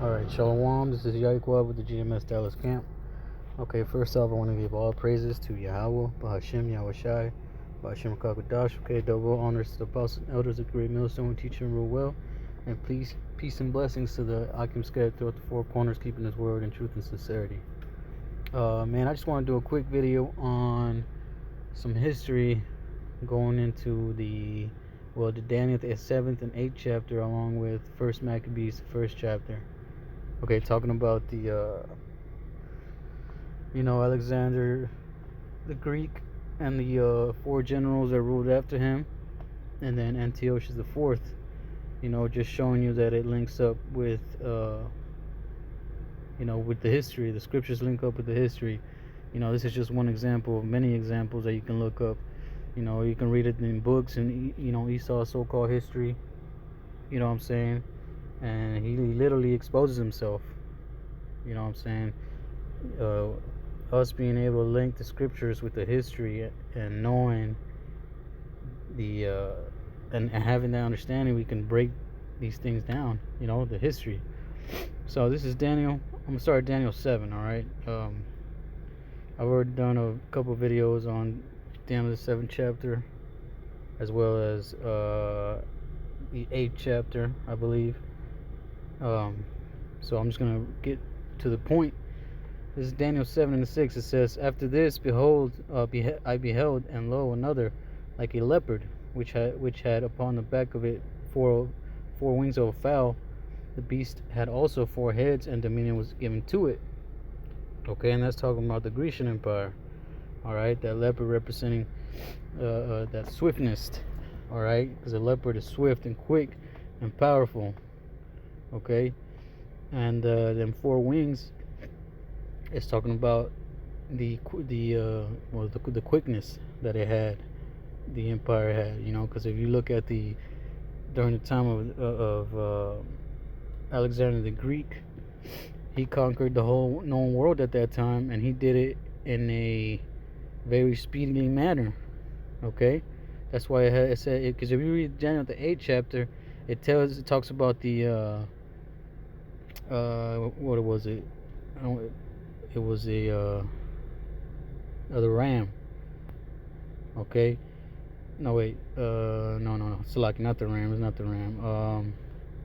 Alright, Shalom, this is YAHAWAH with the GMS Dallas camp. Okay, first off, I want to give all praises to Yahawah, Bahashim, YAHAWASHI, Bahashim Kakadash. Okay, double honors to the apostles and elders of the great millstone, teach and rule well. And please, peace and blessings to the Akim scattered throughout the four corners, keeping his word in truth and sincerity. Man, I just want to do a quick video on some history going into the Daniel, the 7th and 8th chapter, along with 1st Maccabees, the 1st chapter. Okay, talking about the, Alexander the Greek and the 4 generals that ruled after him, and then Antiochus the 4th. Just showing you that it links up with, with the history. The scriptures link up with the history. This is just one example of many examples that you can look up. You can read it in books and, Esau's so-called history. You know what I'm saying? And he literally exposes himself. You know what I'm saying? Us being able to link the scriptures with the history and knowing the and having that understanding, we can break these things down. The history. So this is Daniel. I'm gonna start at Daniel 7. All right. I've already done a couple videos on Daniel the 7th chapter, as well as the 8th chapter, I believe. So I'm just gonna get to the point. This is Daniel 7 and 6. It says, "After this, behold, I beheld, and lo, another, like a leopard, which had upon the back of it four wings of a fowl. The beast had also 4 heads, and dominion was given to it." Okay, and that's talking about the Grecian Empire. All right, that leopard representing that swiftness. All right, because a leopard is swift and quick and powerful. Okay, and then 4 wings is talking about the quickness that it had, the empire had. Because if you look at during the time of Alexander the Greek, he conquered the whole known world at that time, and he did it in a very speedy manner. Okay, that's why it said, because if you read Daniel the 8th chapter, it talks about the what was it? It was the ram. Okay, no wait, no, it's like not the ram. It's not the ram.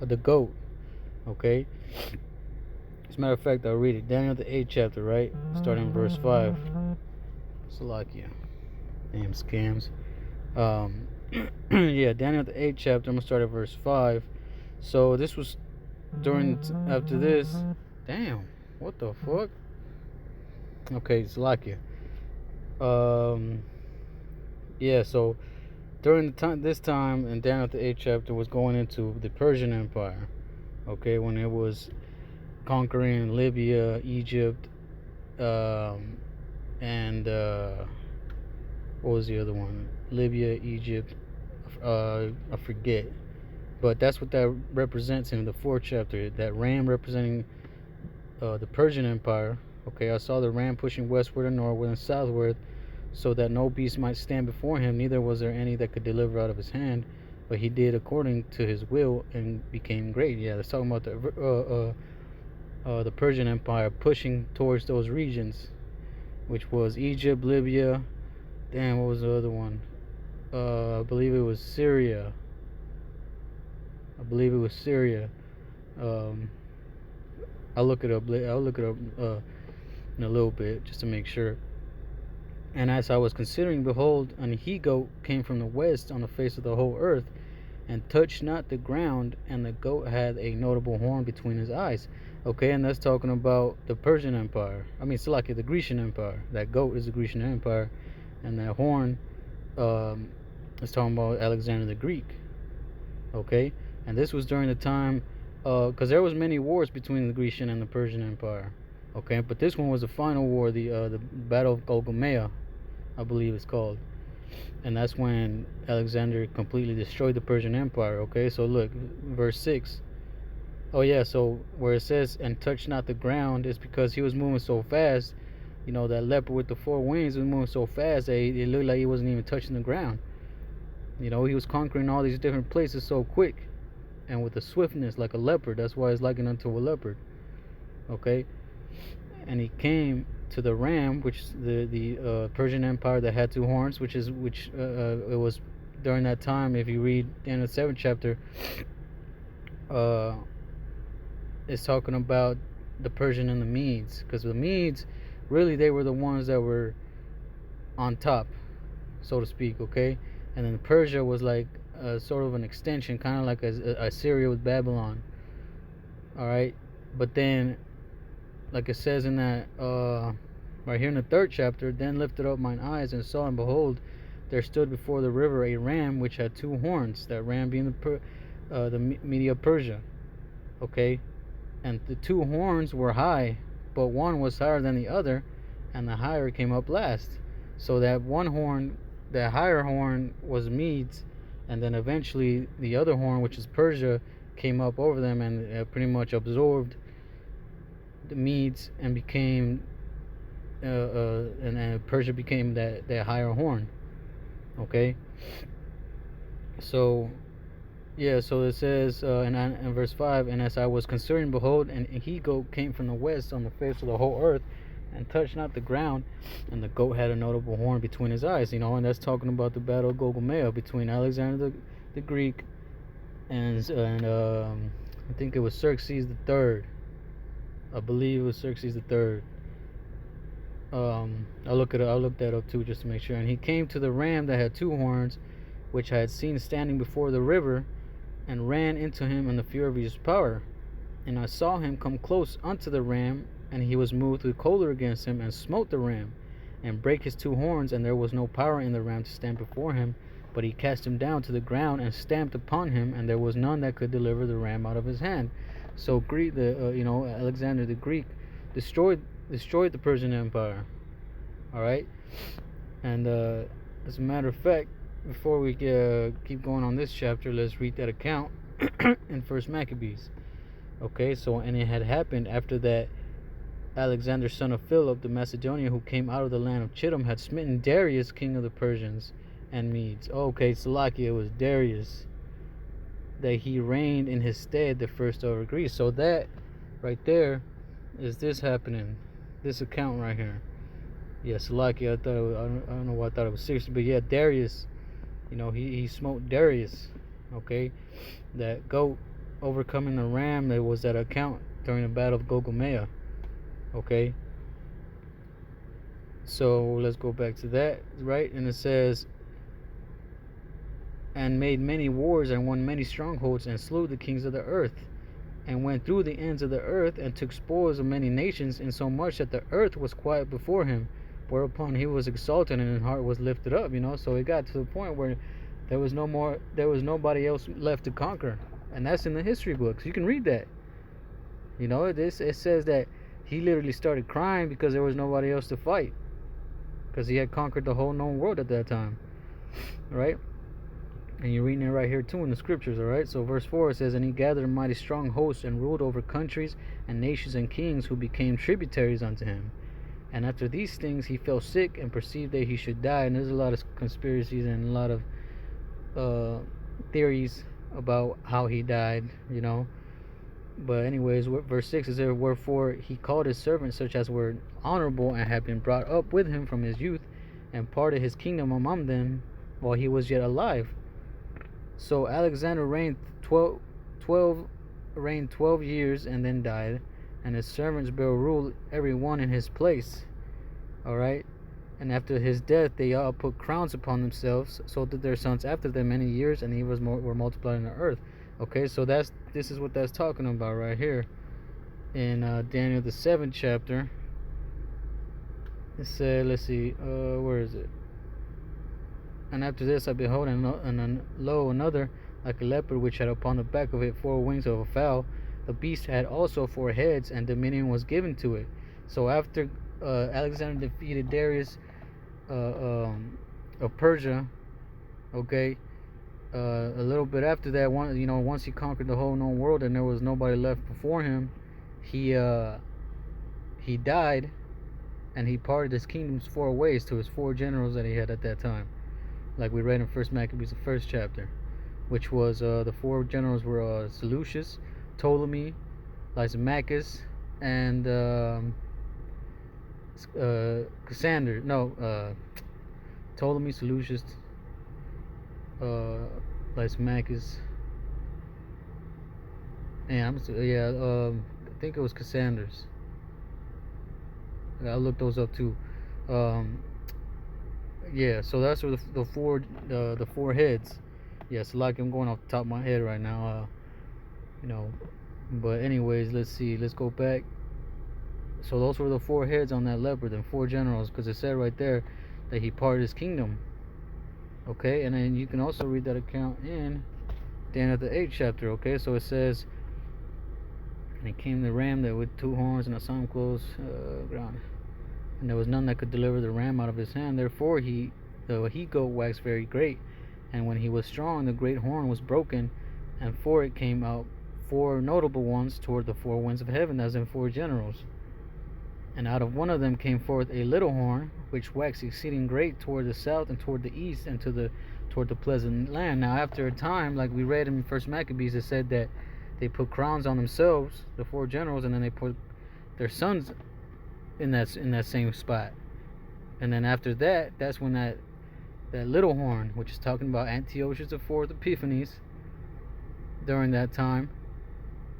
The goat. Okay. As a matter of fact, I'll read it. Daniel the 8th chapter, right? Starting in verse 5. Salakia. Damn scams. Yeah, Daniel the 8th chapter. I'm gonna start at verse 5. So this was after this. Damn, what the fuck? Okay, Salakia. Yeah, so during this time, and Daniel the 8th chapter was going into the Persian Empire. Okay, when it was conquering Libya, Egypt, and what was the other one? Libya, Egypt, I forget. But that's what that represents in the 4th chapter. That ram representing the Persian Empire. Okay, I saw the ram pushing westward and northward and southward, so that no beast might stand before him, neither was there any that could deliver out of his hand. But he did according to his will and became great. Yeah, that's talking about the Persian Empire pushing towards those regions, which was Egypt, Libya. Damn, what was the other one? I believe it was Syria. I'll look it up. In a little bit, just to make sure. And as I was considering, behold, an he-goat came from the west on the face of the whole earth, and touched not the ground, and the goat had a notable horn between his eyes. Okay, and that's talking about the Persian Empire. I mean, it's like the Grecian Empire. That goat is the Grecian Empire, and that horn is talking about Alexander the Greek. Okay, and this was during the time, because there was many wars between the Grecian and the Persian Empire. Okay, but this one was the final war, the Battle of Golgomea, I believe it's called. And that's when Alexander completely destroyed the Persian Empire. Okay, so look, verse 6. Oh yeah, so where it says, "and touch not the ground," is because he was moving so fast. That leopard with the 4 wings was moving so fast that it looked like he wasn't even touching the ground. He was conquering all these different places so quick. and with a swiftness like a leopard. That's why it's likened unto a leopard. Okay, and he came to the ram, which the Persian Empire that had two horns, which it was during that time. If you read Daniel 7th chapter, uh, it's talking about the Persian and the Medes, because the Medes, really, they were the ones that were on top, so to speak. Okay, and then Persia was like sort of an extension, kind of like Assyria with Babylon. All right, but then, like it says in that right here in the 3rd chapter, then lifted up mine eyes and saw, and behold, there stood before the river a ram which had two horns. That ram being the Media Persia. Okay, and the two horns were high, but one was higher than the other, and the higher came up last. So that one horn, the higher horn, was Medes, and then eventually the other horn, which is Persia, came up over them and pretty much absorbed the Medes and became and Persia became that higher horn. Okay, so yeah, so it says in verse 5, and as I was considering, behold, an he-goat came from the west on the face of the whole earth, and touched not the ground, and the goat had a notable horn between his eyes. And that's talking about the battle of Gogomea between Alexander the Greek and I think it was Xerxes the Third. I believe it was Xerxes the Third. I'll look that up too, just to make sure. And he came to the ram that had two horns, which I had seen standing before the river, and ran into him in the fury of his power. And I saw him come close unto the ram, and he was moved with choler against him, and smote the ram, and brake his two horns, and there was no power in the ram to stand before him, but he cast him down to the ground, and stamped upon him, and there was none that could deliver the ram out of his hand. So Alexander the Greek destroyed the Persian Empire. All right, and as a matter of fact, before we keep going on this chapter, let's read that account in First Maccabees. Okay, so and it had happened after that Alexander, son of Philip the Macedonian, who came out of the land of Chittim, had smitten Darius, king of the Persians and Medes. Okay, Salakia, it was Darius, that he reigned in his stead the first over Greece. So that right there is this happening, this account right here. Yeah, Salakia, I don't know why I thought it was 60, but yeah, Darius, he smote Darius. Okay, that goat overcoming the ram, there was that account during the battle of Gogomea. Okay, so let's go back to that, right? And it says, and made many wars, and won many strongholds, and slew the kings of the earth, and went through the ends of the earth, and took spoils of many nations, insomuch that the earth was quiet before him, whereupon he was exalted, and his heart was lifted up. So it got to the point where there was nobody else left to conquer. And that's in the history books. You can read that. It says that he literally started crying because there was nobody else to fight, because he had conquered the whole known world at that time, right? And you're reading it right here too in the scriptures, all right? So verse 4, it says, and he gathered a mighty strong host, and ruled over countries and nations and kings, who became tributaries unto him. And after these things he fell sick, and perceived that he should die. And there's a lot of conspiracies and a lot of theories about how he died, But anyways, verse 6 is there, wherefore he called his servants, such as were honorable, and had been brought up with him from his youth, and parted his kingdom among them while he was yet alive. So Alexander reigned 12 years, and then died, and his servants bare rule, every one in his place. All right, and after his death they all put crowns upon themselves, so did their sons after them many years, and evils were multiplied in the earth. Okay, so this is what that's talking about right here in Daniel the 7th chapter. It said, let's see, where is it? And after this I behold, and lo, another like a leopard, which had upon the back of it 4 wings of a fowl. The beast had also 4 heads, and dominion was given to it. So after Alexander defeated Darius of Persia, okay, a little bit after that, once he conquered the whole known world and there was nobody left before him, he died, and he parted his kingdoms 4 ways to his 4 generals that he had at that time, like we read in First Maccabees, the 1st chapter. which was the four generals were Seleucus, Ptolemy, Lysimachus, and Cassander. No, Ptolemy, Seleucus, Lysimachus, and I think it was Cassander's. I looked those up too. Um, yeah, so that's where the four heads. Yeah, so like I'm going off the top of my head right now. You know, but anyways, let's see. Let's go back. So those were the four heads on that leopard and four generals, because it said right there that he parted his kingdom. Okay, and then you can also read that account in the end of the 8th chapter. Okay, so it says, and it came the ram that with two horns and a sound close ground, and there was none that could deliver the ram out of his hand. Therefore the he goat waxed very great, and when he was strong, the great horn was broken, and for it came out four notable ones toward the four winds of heaven, as in four generals. And out of one of them came forth a little horn, which waxed exceeding great toward the south and toward the east and toward the pleasant land. Now after a time, like we read in First Maccabees, it said that they put crowns on themselves, the four generals, and then they put their sons in that same spot. And then after that, that's when that little horn, which is talking about Antiochus the fourth Epiphanes, during that time.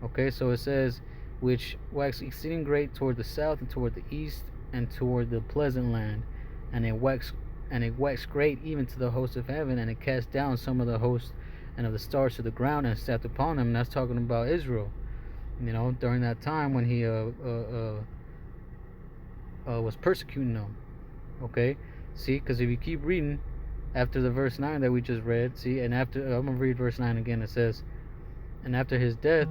Okay, so it says, which waxed exceeding great toward the south and toward the east and toward the pleasant land, and it waxed great even to the host of heaven, and it cast down some of the host and of the stars to the ground and sat upon them. And that's talking about Israel, during that time when he was persecuting them. Okay, see, because if you keep reading after the verse 9 that we just read, see, and after I'm gonna read verse 9 again. It says, and after his death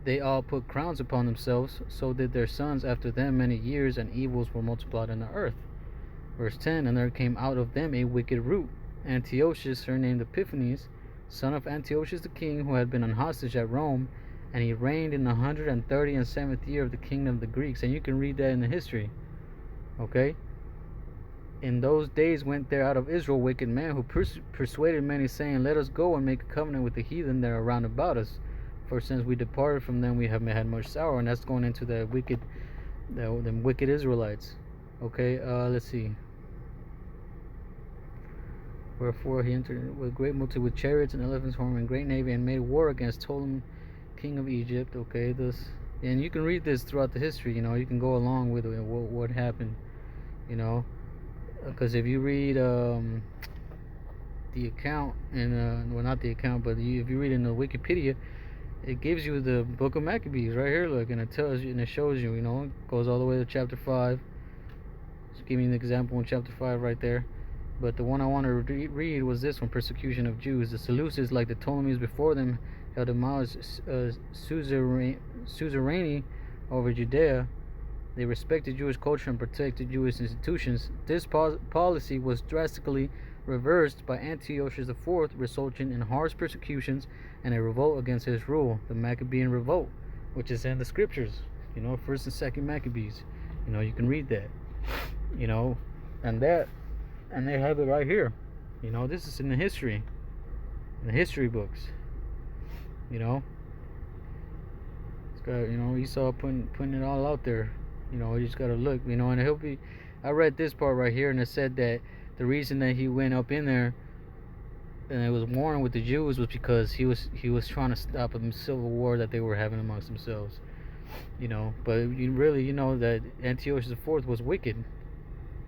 they all put crowns upon themselves, so did their sons after them many years, and evils were multiplied in the earth. Verse 10, and there came out of them a wicked root, Antiochus, surnamed Epiphanes, son of Antiochus the king, who had been an hostage at Rome, and he reigned in the 137th year of the kingdom of the Greeks. And you can read that in the history. Okay? In those days went there out of Israel wicked men, who persuaded many, saying, let us go and make a covenant with the heathen that are round about us. For since we departed from them, we have had much sorrow. And that's going into the wicked Israelites. Okay, let's see. Wherefore he entered with great multitude, with chariots and elephants, forming a great navy, and made war against Ptolemy, king of Egypt. Okay, this, and you can read this throughout the history. You can go along with it, what happened. Because if you read the account, and well, not the account, but if you read in the Wikipedia, it gives you the book of Maccabees right here. Look, and it tells you, and it shows you. It goes all the way to chapter 5. Just give me an example in chapter 5 right there. But the one I want to read was this one: persecution of Jews. The Seleucids, like the Ptolemies before them, held demolished suzerainty over Judea. They respected Jewish culture and protected Jewish institutions. This policy was drastically reversed by Antiochus IV, resulting in harsh persecutions and a revolt against his rule, the Maccabean revolt, which is in the scriptures. First and second Maccabees. You can read that. And they have it right here. This is in the history books. It's got, Esau putting it all out there. You just gotta look. And he'll be. I read this part right here, and it said that the reason that he went up in there and it was warring with the Jews was because he was trying to stop a civil war that they were having amongst themselves. But you really, that Antiochus IV was wicked.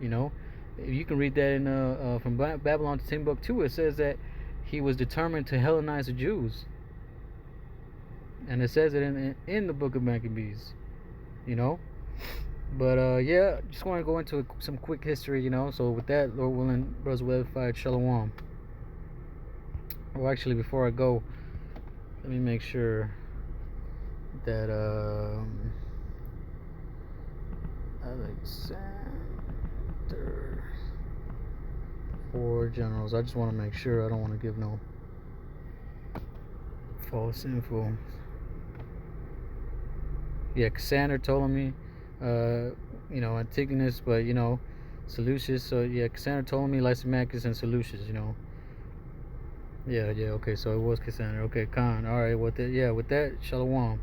You can read that in from Babylon to Timbuktu. It says that he was determined to Hellenize the Jews, and it says it in the book of Maccabees. But yeah, just want to go into some quick history. So with that, Lord willing, brothers will edify. Shalom. Well, actually, before I go, let me make sure that Alexander, four generals. I just want to make sure. I don't want to give no false info. Yeah, Cassander, Ptolemy, Antigonus, but Seleucus. So yeah, Cassander, Ptolemy, Lysimachus, and Seleucus. Yeah, yeah. Okay, so it was Cassandra. Okay, Khan. All right, with that, yeah, with that, Shalom.